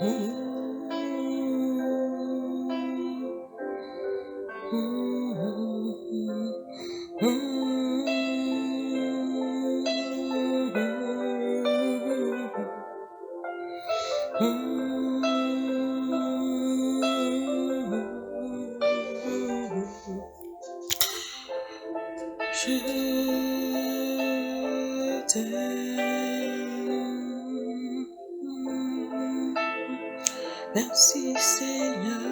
Je t'aime. Merci Seigneur.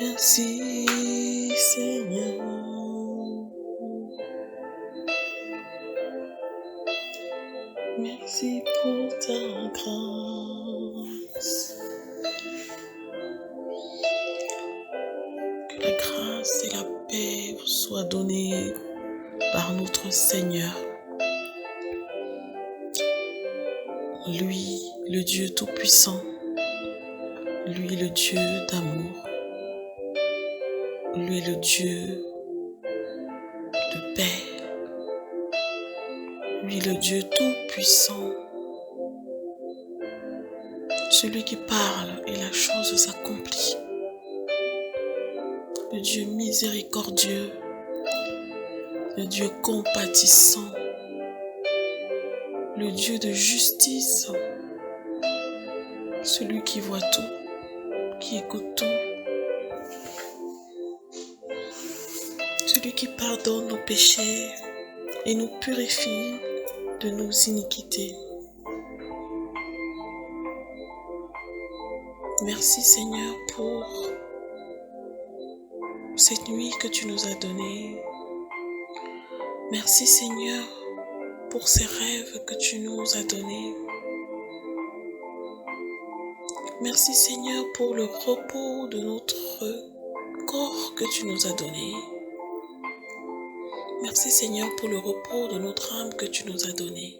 Merci Seigneur. Merci pour ta grâce. Que la grâce et la paix vous soient données par notre Seigneur. Lui, le Dieu Tout-Puissant. Lui, le Dieu d'amour. Lui, le Dieu de paix. Lui, le Dieu Tout-Puissant. Celui qui parle et la chose s'accomplit. Le Dieu miséricordieux. Le Dieu compatissant. Le Dieu de justice. Celui qui voit tout, qui écoute tout. Celui qui pardonne nos péchés et nous purifie de nos iniquités. Merci Seigneur pour cette nuit que tu nous as donnée. Merci Seigneur pour ces rêves que tu nous as donnés. Merci Seigneur pour le repos de notre corps que tu nous as donné. Merci Seigneur pour le repos de notre âme que tu nous as donné.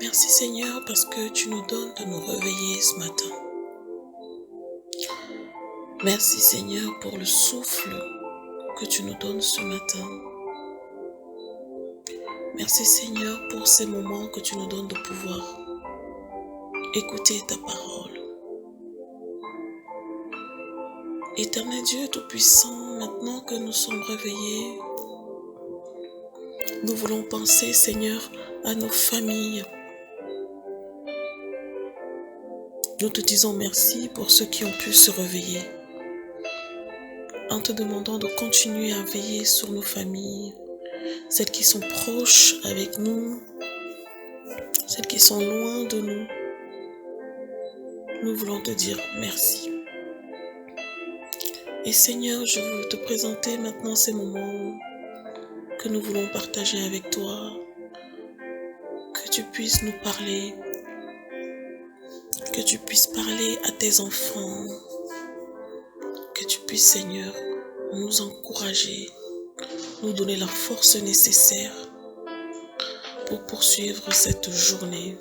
Merci Seigneur parce que tu nous donnes de nous réveiller ce matin. Merci Seigneur pour le souffle que tu nous donnes ce matin. Merci Seigneur pour ces moments que tu nous donnes de pouvoir écouter ta parole. Éternel Dieu Tout-Puissant, maintenant que nous sommes réveillés, nous voulons penser, Seigneur, à nos familles. Nous te disons merci pour ceux qui ont pu se réveiller, en te demandant de continuer à veiller sur nos familles, celles qui sont proches avec nous, celles qui sont loin de nous. Nous voulons te dire merci. Et Seigneur, je veux te présenter maintenant ces moments que nous voulons partager avec toi, que tu puisses nous parler, que tu puisses parler à tes enfants, que tu puisses, Seigneur, nous encourager, nous donner la force nécessaire pour poursuivre cette journée.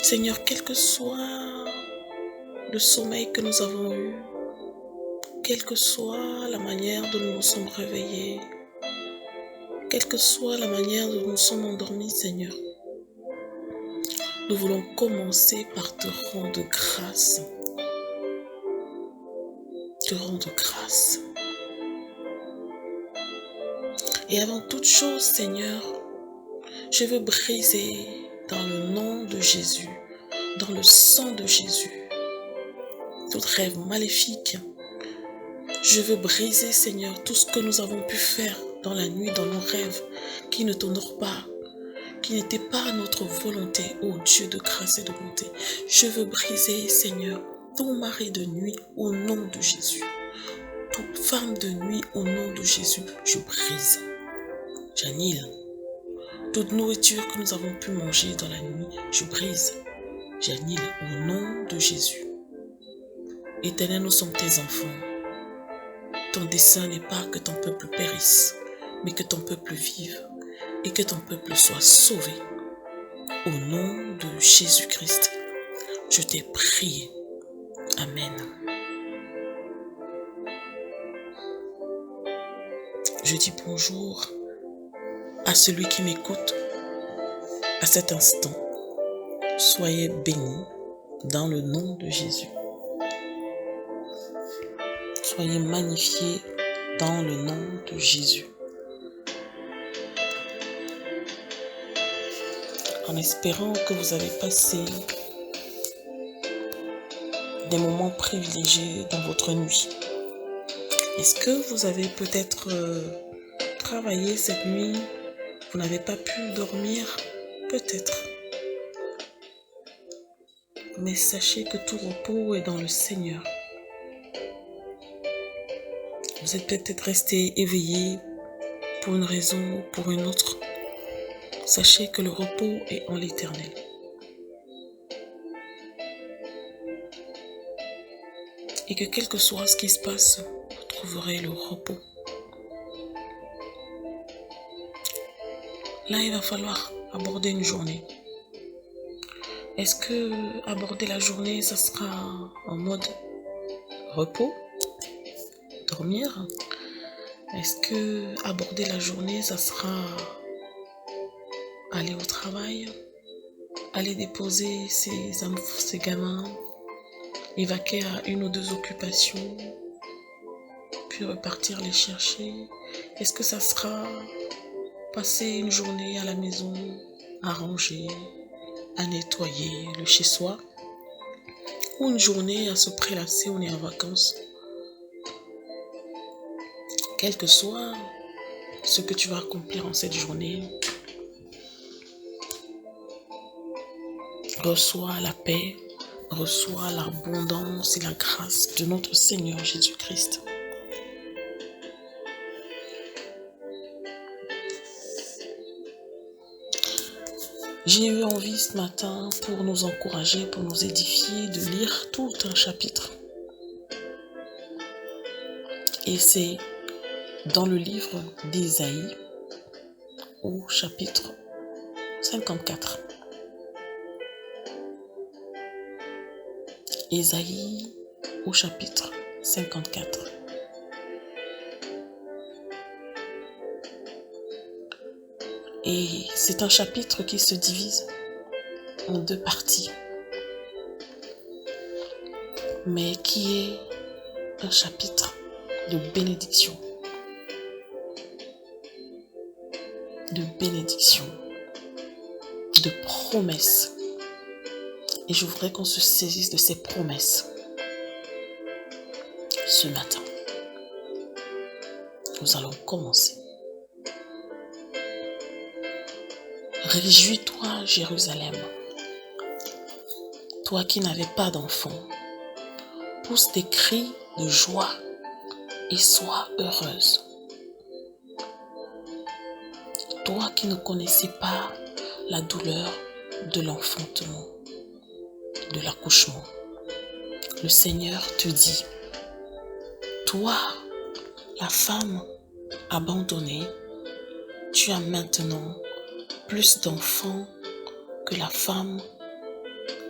Seigneur, quel que soit le sommeil que nous avons eu, quelle que soit la manière dont nous nous sommes réveillés, quelle que soit la manière dont nous sommes endormis, Seigneur, nous voulons commencer par te rendre grâce. Te rendre grâce. Et avant toute chose, Seigneur, je veux briser dans le nom de Jésus, dans le sang de Jésus, tout rêve maléfique. Je veux briser, Seigneur, tout ce que nous avons pu faire dans la nuit, dans nos rêves, qui ne t'honorent pas, qui n'était pas notre volonté, ô Dieu de grâce et de bonté. Je veux briser, Seigneur, tout mari de nuit au nom de Jésus. Toute femme de nuit au nom de Jésus, je brise. J'annule. Toute nourriture que nous avons pu manger dans la nuit, je brise. J'annule au nom de Jésus. Éternel, nous sommes tes enfants. Ton dessein n'est pas que ton peuple périsse, mais que ton peuple vive et que ton peuple soit sauvé. Au nom de Jésus-Christ, je t'ai prié. Amen. Je dis bonjour à celui qui m'écoute à cet instant. Soyez bénis dans le nom de Jésus. Soyez magnifiés dans le nom de Jésus. En espérant que vous avez passé des moments privilégiés dans votre nuit. Est-ce que vous avez peut-être travaillé cette nuit? Vous n'avez pas pu dormir? Peut-être. Mais sachez que tout repos est dans le Seigneur. Vous êtes peut-être resté éveillé pour une raison ou pour une autre. Sachez que le repos est en l'Éternel. Et que quel que soit ce qui se passe, vous trouverez le repos. Là, il va falloir aborder une journée. Est-ce que aborder la journée, ça sera en mode repos, dormir? Est-ce que aborder la journée, ça sera aller au travail, aller déposer ses gamins, évacuer à une ou deux occupations, puis repartir les chercher? Est-ce que ça sera passer une journée à la maison, à ranger, à nettoyer le chez-soi, ou une journée à se prélasser, on est en vacances? Quel que soit ce que tu vas accomplir en cette journée, reçois la paix, reçois l'abondance et la grâce de notre Seigneur Jésus-Christ. J'ai eu envie ce matin, pour nous encourager, pour nous édifier, de lire tout un chapitre. Et c'est dans le livre d'Ésaïe, au chapitre 54. Ésaïe, au chapitre 54. Et c'est un chapitre qui se divise en deux parties, mais qui est un chapitre de bénédiction. De bénédiction, de promesses. Et je voudrais qu'on se saisisse de ces promesses ce matin. Nous allons commencer. Réjouis-toi, Jérusalem, toi qui n'avais pas d'enfant. Pousse des cris de joie et sois heureuse. Toi qui ne connaissais pas la douleur de l'enfantement, de l'accouchement, le Seigneur te dit, toi, la femme abandonnée, tu as maintenant plus d'enfants que la femme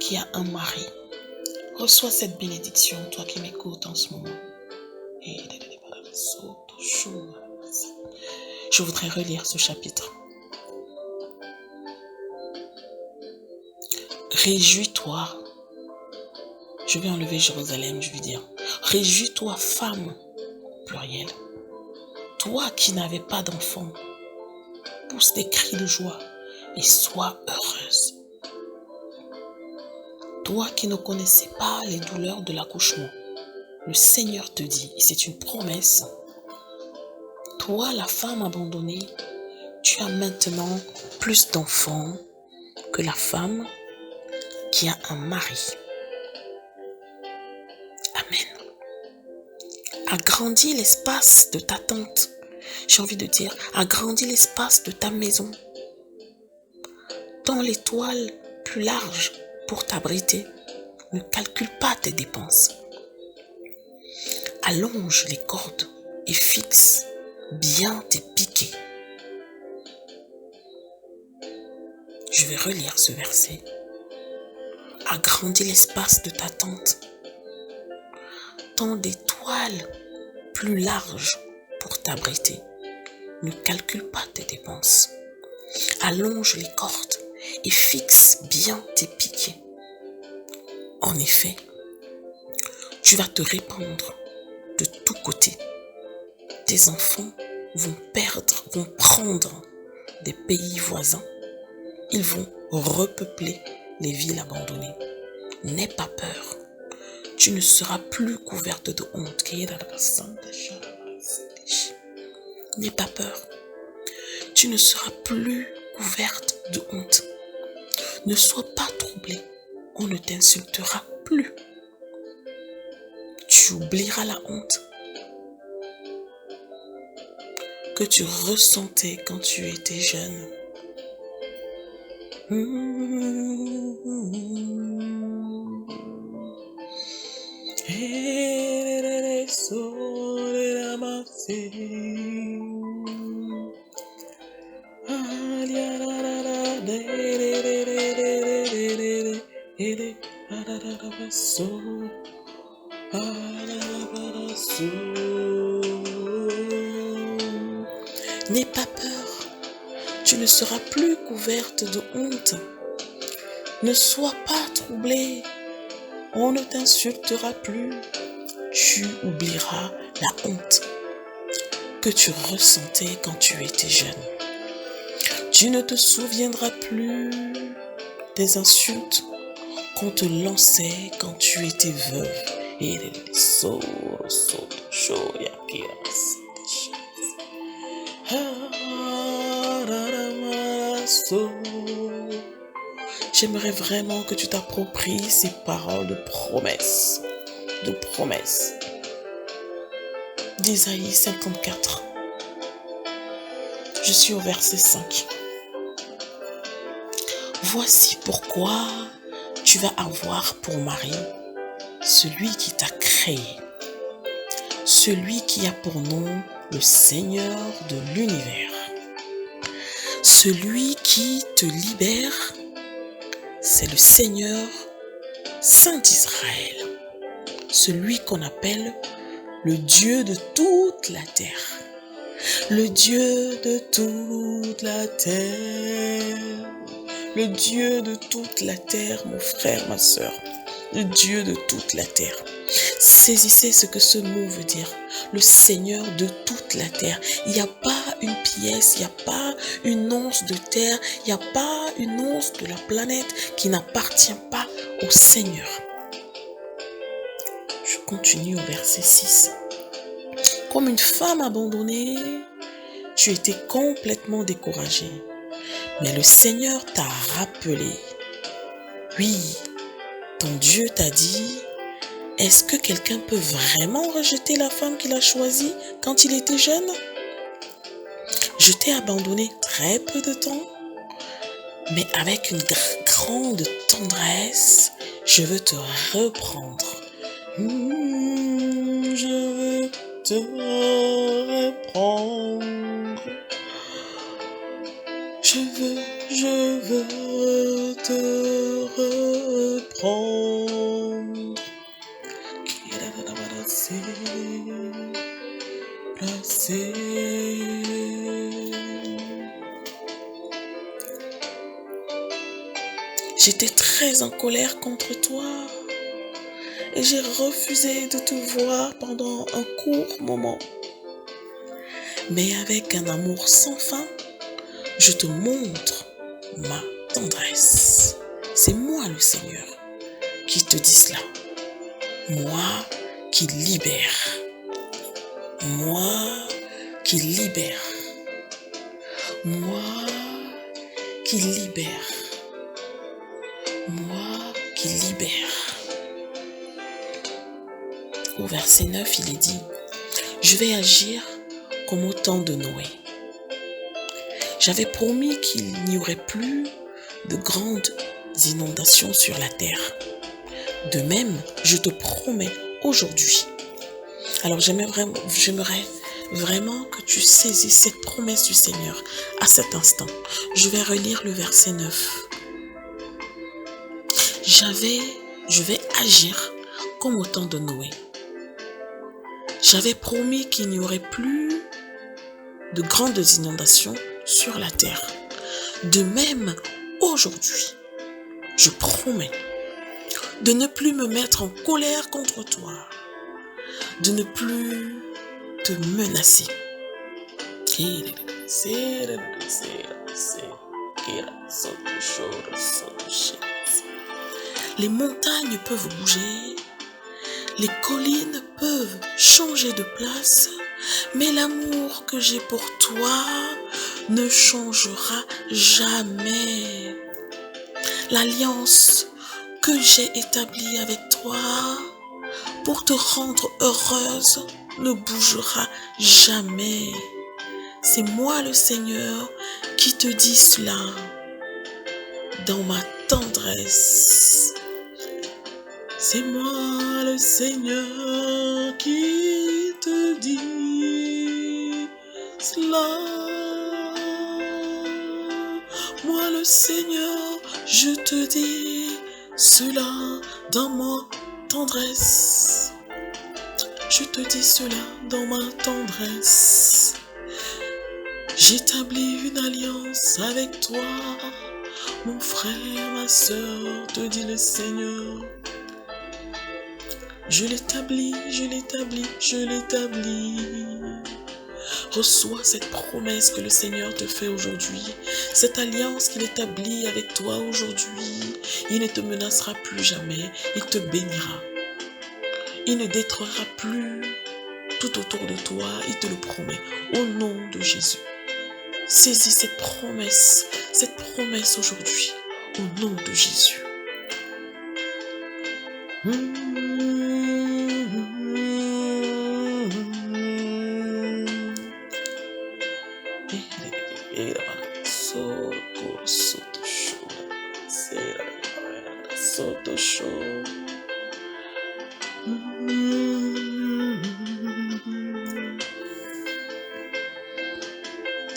qui a un mari. Reçois cette bénédiction, toi qui m'écoutes en ce moment. Je voudrais relire ce chapitre. Réjouis-toi. Je vais enlever Jérusalem, je vais dire. Réjouis-toi, femme, pluriel. Toi qui n'avais pas d'enfant, pousse des cris de joie et sois heureuse. Toi qui ne connaissais pas les douleurs de l'accouchement, le Seigneur te dit, et c'est une promesse, toi, la femme abandonnée, tu as maintenant plus d'enfants que la femme qui a un mari. Amen. Agrandis l'espace de ta tente. J'ai envie de dire, agrandis l'espace de ta maison. Tends les toiles plus larges pour t'abriter. Ne calcule pas tes dépenses. Allonge les cordes et fixe bien tes piquets. Je vais relire ce verset. Agrandis l'espace de ta tente. Tends des toiles plus larges pour t'abriter. Ne calcule pas tes dépenses. Allonge les cordes et fixe bien tes piquets. En effet, tu vas te répandre de tous côtés. Tes enfants vont prendre des pays voisins. Ils vont repeupler les villes abandonnées. N'aie pas peur. Tu ne seras plus couverte de honte. N'aie pas peur. Tu ne seras plus couverte de honte. Ne sois pas troublée. On ne t'insultera plus. Tu oublieras la honte que tu ressentais quand tu étais jeune. N'aie pas peur, tu ne seras plus couverte de honte. Ne sois pas troublée, on ne t'insultera plus. Tu oublieras la honte que tu ressentais quand tu étais jeune. Tu ne te souviendras plus des insultes qu'on te lançait quand tu étais veuve. J'aimerais vraiment que tu t'appropries ces paroles de promesse, d'Isaïe 54. Je suis au verset 5. Voici pourquoi tu vas avoir pour mari celui qui t'a créé, celui qui a pour nom le Seigneur de l'univers, celui qui te libère, c'est le Seigneur Saint d'Israël, celui qu'on appelle le Dieu de toute la terre, le Dieu de toute la terre, le Dieu de toute la terre, mon frère, ma soeur, le Dieu de toute la terre. Saisissez ce que ce mot veut dire, le Seigneur de toute la terre. Il n'y a pas une pièce, il n'y a pas une once de terre, il n'y a pas une once de la planète qui n'appartient pas au Seigneur. Je continue au verset 6. Comme une femme abandonnée, tu étais complètement découragée. Mais le Seigneur t'a rappelé. Oui, ton Dieu t'a dit, est-ce que quelqu'un peut vraiment rejeter la femme qu'il a choisie quand il était jeune? Je t'ai abandonné très peu de temps, mais avec une grande tendresse, je veux te reprendre. Je veux te reprendre. Je veux te reprendre. J'étais très en colère contre toi et j'ai refusé de te voir pendant un court moment. Mais avec un amour sans fin, je te montre ma tendresse. C'est moi le Seigneur qui te dit cela. Moi qui libère. Moi qui libère. Moi qui libère. Moi qui libère. Au verset 9, il est dit, je vais agir comme au temps de Noé. J'avais promis qu'il n'y aurait plus de grandes inondations sur la terre. De même, je te promets aujourd'hui. Alors j'aimerais vraiment que tu saisisses cette promesse du Seigneur à cet instant. Je vais relire le verset 9. Je vais agir comme au temps de Noé. J'avais promis qu'il n'y aurait plus de grandes inondations sur la terre. De même, aujourd'hui, je promets de ne plus me mettre en colère contre toi, de ne plus te menacer. Les montagnes peuvent bouger, les collines peuvent changer de place, mais l'amour que j'ai pour toi ne changera jamais. L'alliance que j'ai établie avec toi pour te rendre heureuse ne bougera jamais. C'est moi le Seigneur qui te dis cela dans ma tendresse. C'est moi le Seigneur qui te dit cela. Moi le Seigneur, je te dis cela dans ma tendresse. Je te dis cela dans ma tendresse. J'établis une alliance avec toi, mon frère, ma soeur, te dit le Seigneur. Je l'établis, je l'établis, je l'établis. Reçois cette promesse que le Seigneur te fait aujourd'hui, cette alliance qu'il établit avec toi aujourd'hui. Il ne te menacera plus jamais, il te bénira. Il ne détruira plus tout autour de toi, il te le promet, au nom de Jésus. Saisis cette promesse aujourd'hui, au nom de Jésus.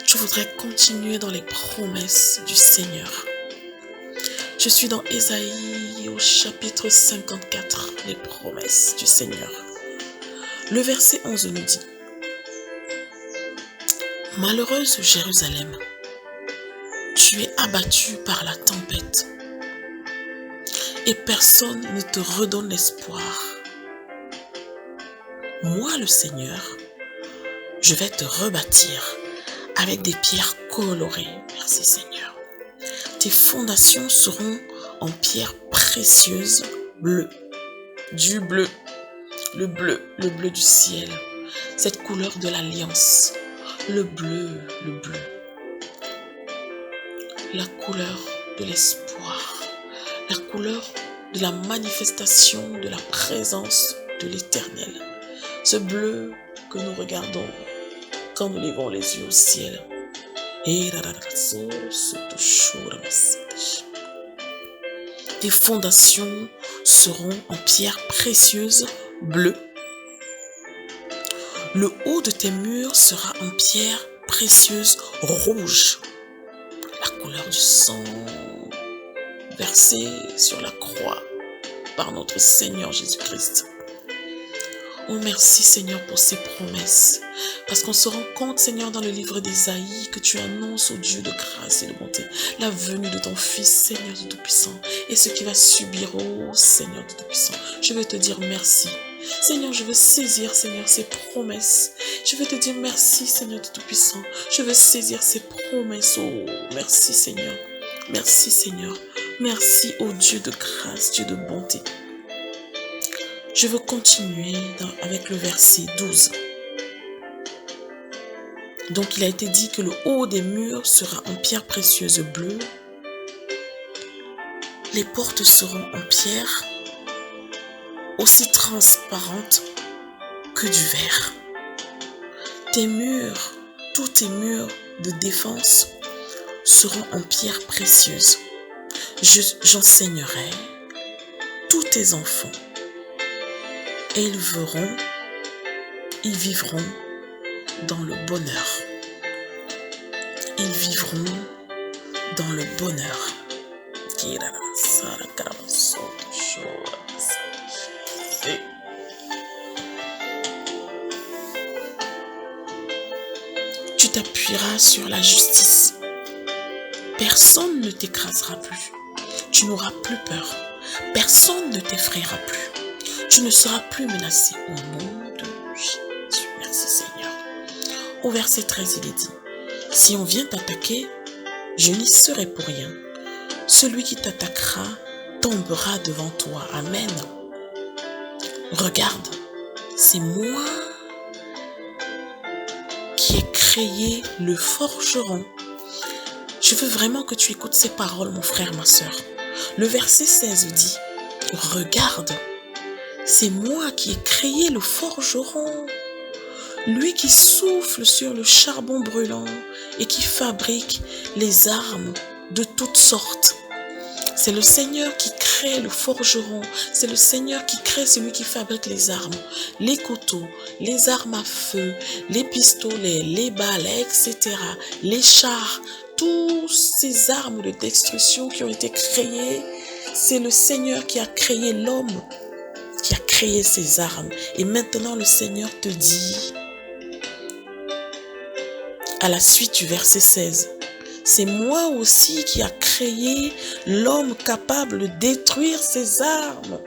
Je voudrais continuer dans les promesses du Seigneur. Je suis dans Ésaïe au chapitre 54, les promesses du Seigneur. Le verset 11 nous dit, « Malheureuse Jérusalem, tu es abattue par la tempête, et personne ne te redonne l'espoir. Moi, le Seigneur, je vais te rebâtir avec des pierres colorées. » Merci Seigneur. Tes fondations seront en pierres précieuses bleues. Du bleu. Le bleu du ciel. Cette couleur de l'alliance. Le bleu. La couleur de l'espoir. La couleur de la manifestation de la présence de l'Éternel. Ce bleu que nous regardons quand nous levons les yeux au ciel. Tes fondations seront en pierres précieuses bleues. Le haut de tes murs sera en pierres précieuses rouges. La couleur du sang versé sur la croix par notre Seigneur Jésus-Christ. Oh merci Seigneur pour ces promesses, parce qu'on se rend compte Seigneur dans le livre d'Ésaïe que tu annonces au Dieu de grâce et de bonté la venue de ton Fils Seigneur de Tout-Puissant et ce qui va subir au Seigneur de Tout-Puissant. Je veux te dire merci. Seigneur, je veux saisir Seigneur ces promesses. Je veux te dire merci Seigneur de Tout-Puissant. Je veux saisir ces promesses. Oh merci Seigneur. Merci Seigneur. Merci au Dieu de grâce, Dieu de bonté. Je veux continuer avec le verset 12. Donc il a été dit que le haut des murs sera en pierre précieuse bleue. Les portes seront en pierre aussi transparente que du verre. Tes murs, tous tes murs de défense seront en pierre précieuse. J'enseignerai tous tes enfants et ils vivront dans le bonheur. Ils vivront dans le bonheur. Tu t'appuieras sur la justice. Personne ne t'écrasera plus. Tu n'auras plus peur. Personne ne t'effrayera plus. Tu ne seras plus menacé au nom de Jésus. Merci Seigneur. Au verset 13, il est dit, si on vient t'attaquer, je n'y serai pour rien. Celui qui t'attaquera tombera devant toi. Amen. Regarde, c'est moi qui ai créé le forgeron. Je veux vraiment que tu écoutes ces paroles, mon frère, ma soeur. Le verset 16 dit, regarde, c'est moi qui ai créé le forgeron, lui qui souffle sur le charbon brûlant et qui fabrique les armes de toutes sortes. C'est le Seigneur qui crée le forgeron, c'est le Seigneur qui crée celui qui fabrique les armes, les couteaux, les armes à feu, les pistolets, les balles, etc., les chars, toutes ces armes de destruction qui ont été créées, c'est le Seigneur qui a créé l'homme, qui a créé ces armes. Et maintenant le Seigneur te dit, à la suite du verset 16, c'est moi aussi qui a créé l'homme capable de détruire ses armes.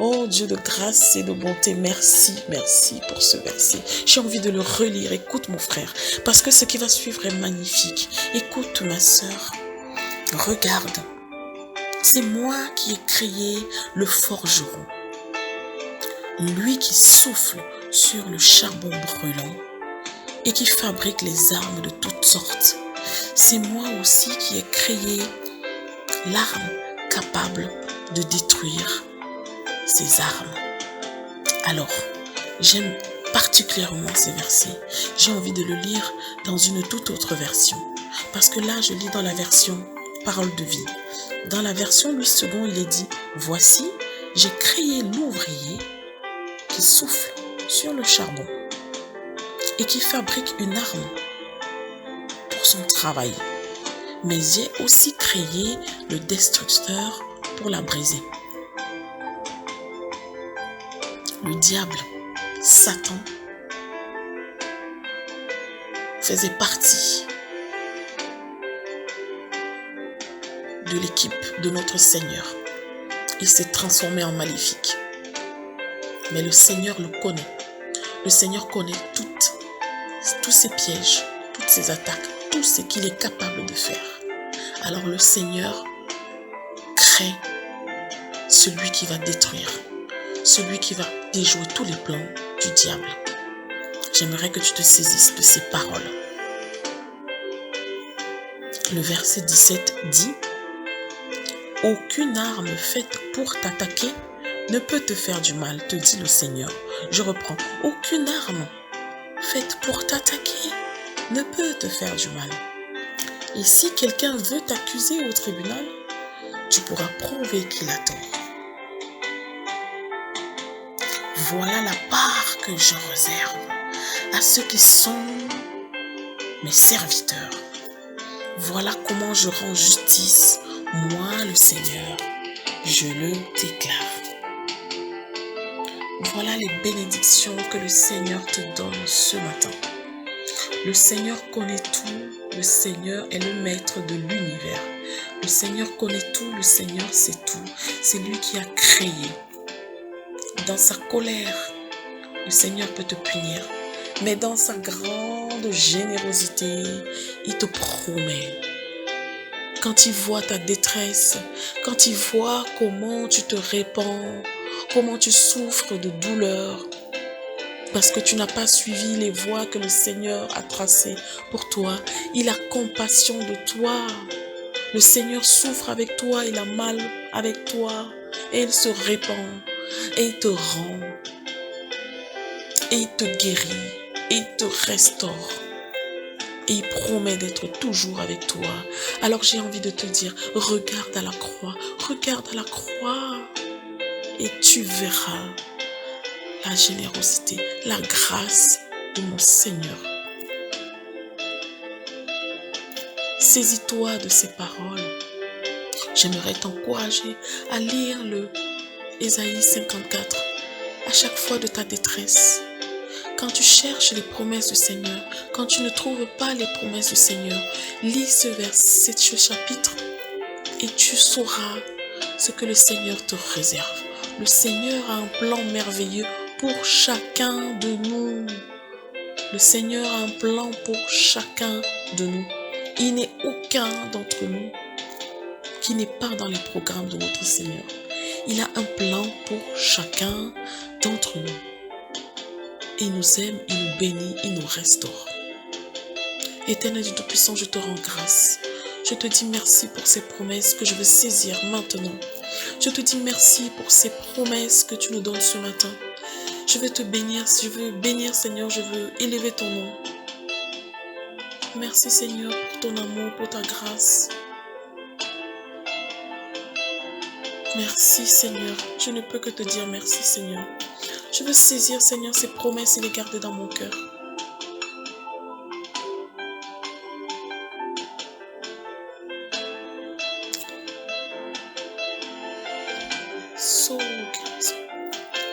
Oh Dieu de grâce et de bonté, merci, merci pour ce verset. J'ai envie de le relire. Écoute mon frère, parce que ce qui va suivre est magnifique. Écoute ma soeur, regarde, c'est moi qui ai créé le forgeron, lui qui souffle sur le charbon brûlant et qui fabrique les armes de toutes sortes. C'est moi aussi qui ai créé l'arme capable de détruire ces armes. Alors, j'aime particulièrement ces versets. J'ai envie de le lire dans une toute autre version. Parce que là, je lis dans la version Parole de vie. Dans la version Louis II, il est dit, voici, j'ai créé l'ouvrier qui souffle sur le charbon et qui fabrique une arme pour son travail. Mais j'ai aussi créé le destructeur pour la briser. Le diable, Satan, faisait partie de l'équipe de notre Seigneur. Il s'est transformé en maléfique. Mais le Seigneur le connaît. Le Seigneur connaît tous ses pièges, toutes ses attaques, tout ce qu'il est capable de faire. Alors le Seigneur crée celui qui va détruire, celui qui va déjouer tous les plans du diable. J'aimerais que tu te saisisses de ces paroles. Le verset 17 dit, « Aucune arme faite pour t'attaquer ne peut te faire du mal, te dit le Seigneur. » Je reprends. « Aucune arme faite pour t'attaquer ne peut te faire du mal. Et si quelqu'un veut t'accuser au tribunal, tu pourras prouver qu'il a tort. Voilà la part que je réserve à ceux qui sont mes serviteurs. Voilà comment je rends justice, moi le Seigneur, je le déclare. » Voilà les bénédictions que le Seigneur te donne ce matin. Le Seigneur connaît tout, le Seigneur est le maître de l'univers. Le Seigneur connaît tout, le Seigneur sait tout. C'est lui qui a créé. Dans sa colère, le Seigneur peut te punir. Mais dans sa grande générosité, il te promet. Quand il voit ta détresse, quand il voit comment tu te répands, comment tu souffres de douleur parce que tu n'as pas suivi les voies que le Seigneur a tracées pour toi. Il a compassion de toi. Le Seigneur souffre avec toi, il a mal avec toi et il se répand et il te rend et il te guérit et il te restaure. Et il promet d'être toujours avec toi. Alors j'ai envie de te dire, regarde à la croix et tu verras la générosité, la grâce de mon Seigneur. Saisis-toi de ces paroles. J'aimerais t'encourager à lire le Ésaïe 54 à chaque fois de ta détresse. Quand tu cherches les promesses du Seigneur, quand tu ne trouves pas les promesses du Seigneur, lis ce chapitre et tu sauras ce que le Seigneur te réserve. Le Seigneur a un plan merveilleux pour chacun de nous. Le Seigneur a un plan pour chacun de nous. Il n'est aucun d'entre nous qui n'est pas dans les programmes de notre Seigneur. Il a un plan pour chacun d'entre nous. Il nous aime, il nous bénit, il nous restaure. Éternel Dieu Tout-Puissant, je te rends grâce. Je te dis merci pour ces promesses que je veux saisir maintenant. Je te dis merci pour ces promesses que tu nous donnes ce matin. Je veux te bénir, je veux bénir Seigneur, je veux élever ton nom. Merci Seigneur pour ton amour, pour ta grâce. Merci Seigneur, je ne peux que te dire merci Seigneur. Je veux saisir Seigneur ces promesses et les garder dans mon cœur.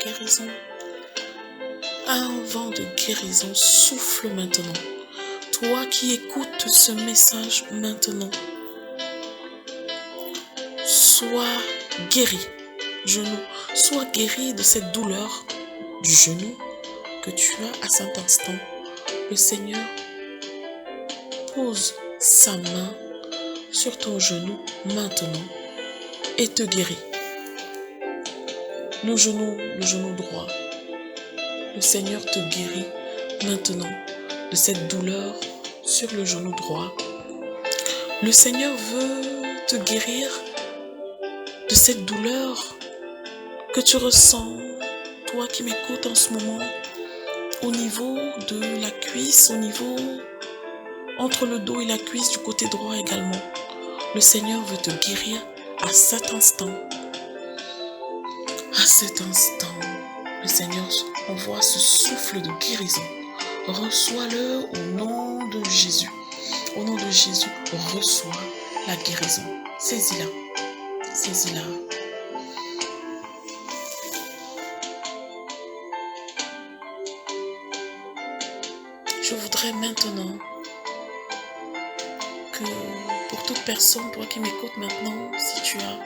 Guérison. Un vent de guérison souffle maintenant. Toi qui écoutes ce message maintenant, sois guéri, genou. Sois guéri de cette douleur du genou que tu as à cet instant. Le Seigneur pose sa main sur ton genou maintenant et te guérit. Le genou droit. Le Seigneur te guérit maintenant de cette douleur sur le genou droit. Le Seigneur veut te guérir de cette douleur que tu ressens, toi qui m'écoutes en ce moment, au niveau de la cuisse, au niveau entre le dos et la cuisse du côté droit également. Le Seigneur veut te guérir à cet instant. À cet instant, le Seigneur envoie ce souffle de guérison. Reçois-le au nom de Jésus. Au nom de Jésus, reçois la guérison. Saisis-la. Saisis-la. Je voudrais maintenant que pour toute personne, toi qui m'écoutes maintenant, si tu as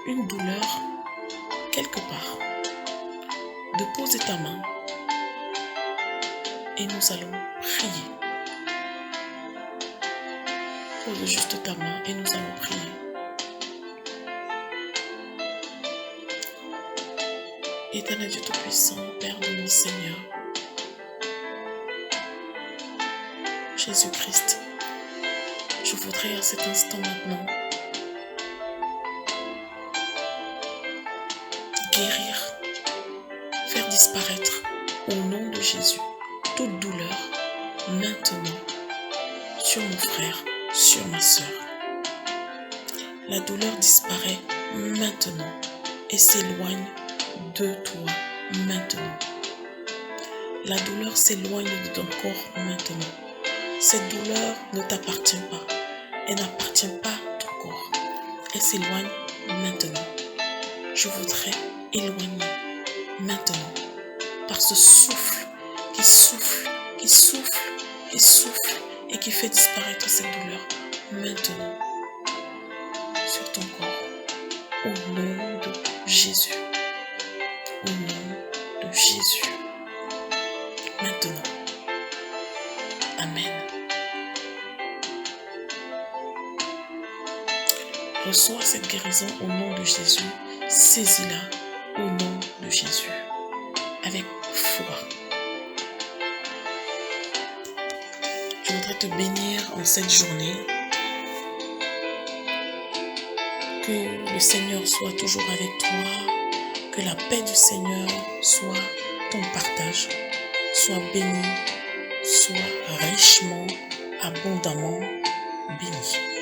une douleur quelque part, de poser ta main et nous allons prier. Pose juste ta main et nous allons prier. Éternel Dieu Tout-Puissant, Père de mon Seigneur, Jésus-Christ, je voudrais à cet instant maintenant guérir, faire disparaître au nom de Jésus toute douleur maintenant sur mon frère, sur ma soeur. La douleur disparaît maintenant et s'éloigne de toi maintenant. La douleur s'éloigne de ton corps maintenant. Cette douleur ne t'appartient pas. Elle n'appartient pas à ton corps. Elle s'éloigne maintenant. Je voudrais éloigner maintenant par ce souffle qui souffle, qui souffle, qui souffle et qui fait disparaître cette douleur maintenant sur ton corps. Au nom de Jésus. Au nom de Jésus. Maintenant. Amen. Reçois cette guérison au nom de Jésus. Saisis-la au nom de Jésus, avec foi. Je voudrais te bénir en cette journée. Que le Seigneur soit toujours avec toi, que la paix du Seigneur soit ton partage, soit béni, soit richement, abondamment béni.